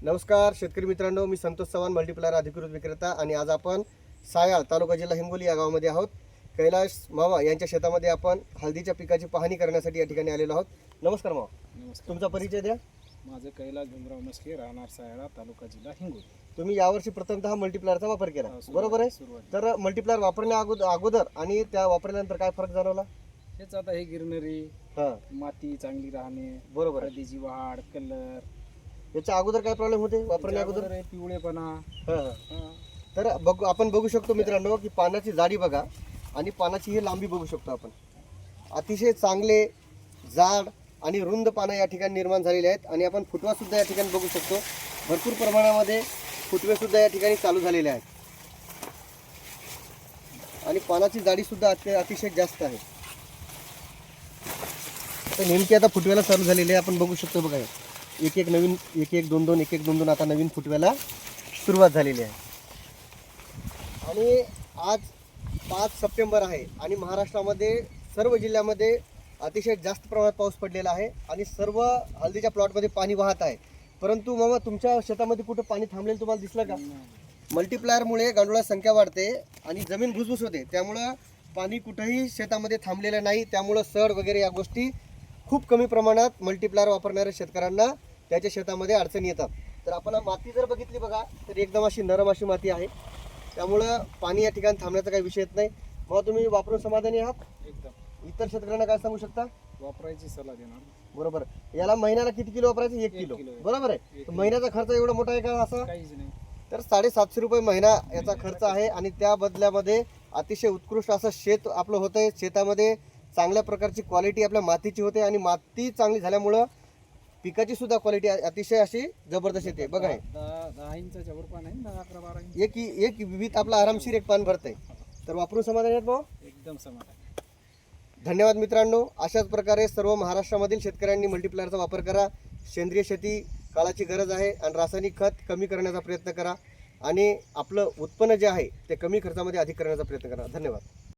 नमस्कार शेतकरी मित्रांनो, मी संतोष चव्हाण, मल्टीप्लायर अधिकृत विक्रेता. आणि आज आपण सायाळ तालुका जिल्हा हिंगोली या गावामध्ये आहोत. कैलाश मामा यांच्या शेतामध्ये आपण हळदीच्या पिकाची पाहणी करण्यासाठी या ठिकाणी आलेलो आहोत. नमस्कार मामा. नमस्कार. तुमचा परिचय द्या. माझं कैलास भीमराव मस्के, राहणार सायाळा, तालुका जिल्हा हिंगोली. तुम्ही यावर्षी प्रथमतः मल्टीप्लायरचा वापर केला, बरोबर आहे? सुरुवातीला तर मल्टीप्लायर वापरण्या अगोदर आणि त्या वापरल्यानंतर काय फरक जाणवला? हेच आता हे गिरनरी, हां, माती चांगली राहणे, बरोबर आहे. हळदीची वाढ, कलर. याच्या अगोदर काय प्रॉब्लेम होते वापरण्या अगोदर? त्याच्यावर हे पिवळेपणा. हां हां. हा. तर आपण बघू शकतो मित्रांनो की पानाची जाडी बघा आणि पानाची ही लांबी बघू शकतो आपण. अतिशय चांगले जाड आणि रुंद पानं या ठिकाणी निर्माण झालेले आहेत. आणि आपण फुटवा सुद्धा या ठिकाणी बघू शकतो. भरपूर प्रमाणामध्ये फुटवे सुद्धा या ठिकाणी चालू झालेले आहेत आणि पानाची जाडी सुद्धा अतिशय जास्त आहे. तर नेमकी आता फुटव्याला चालू झालेले आहे, आपण बघू शकतो बघा. एक एक नवीन, एक एक दोन दोन आता नवीन फुटव्याला सुरुवात झालेली आहे. आणि आज 5 सप्टेंबर आहे आणि महाराष्ट्रामध्ये सर्व जिल्ह्यामध्ये अतिशय जास्त प्रमाणात पाऊस पडलेला आहे आणि सर्व हळदीच्या प्लॉटमध्ये पाणी वाहत आहे. परंतु मामा, तुमच्या शेतामध्ये कुठं पाणी थांबलेलं तुम्हाला दिसलं का? मल्टीप्लायरमुळे गांडुळाची संख्या वाढते आणि जमीन भुसभुस होते, त्यामुळं पाणी कुठंही शेतामध्ये थांबलेलं नाही. त्यामुळं सड वगैरे या गोष्टी खूप कमी प्रमाणात मल्टीप्लायर वापरणाऱ्या शेतकऱ्यांना त्याच्या शेतामध्ये अडचणी येतात. तर आपण माती जर बघितली बघा तर एकदम अशी नरम अशी माती आहे, त्यामुळं पाणी या ठिकाणी थांबण्याचा काही विषय येत नाही. मग तुम्ही वापरून समाधानी आहात? एकदम. इतर शेतकऱ्यांना काय सांगू शकता? वापरायची सल्ला देणार. बरोबर. याला महिन्याला किती किलो वापरायचं? 1 किलो. किलो. बरोबर आहे. 1 तर महिन्याचा खर्च एवढा मोठा आहे का असा? काहीच नाही. तर 750 रुपये महिना याचा खर्च आहे. आणि त्या बदल्यामध्ये अतिशय उत्कृष्ट असं शेत आपलं होतं आहे. शेतामध्ये चांगल्या प्रकारची क्वालिटी आपल्या मातीची होते आणि माती चांगली झाल्यामुळं पिकाची सुद्धा क्वालिटी अतिशय अशी जबरदस्त येते. बघा हे 10 इंचाच्या वर पान आहे, 10, 11, 12 इंच. एक विविध आपला आरामशीर एक पान भरतंय. तर वापरून समाधानी आहेत भाऊ? एकदम समाधान. धन्यवाद मित्रांनो. अशाच प्रकारे सर्व महाराष्ट्रामधील शेतकऱ्यांनी मल्टीप्लायरचा वापर करा. सेंद्रिय शेती काळाची गरज आहे आणि रासायनिक खत कमी करण्याचा प्रयत्न करा आणि आपलं उत्पन्न जे आहे ते कमी खर्चामध्ये अधिक करण्याचा प्रयत्न करा. धन्यवाद.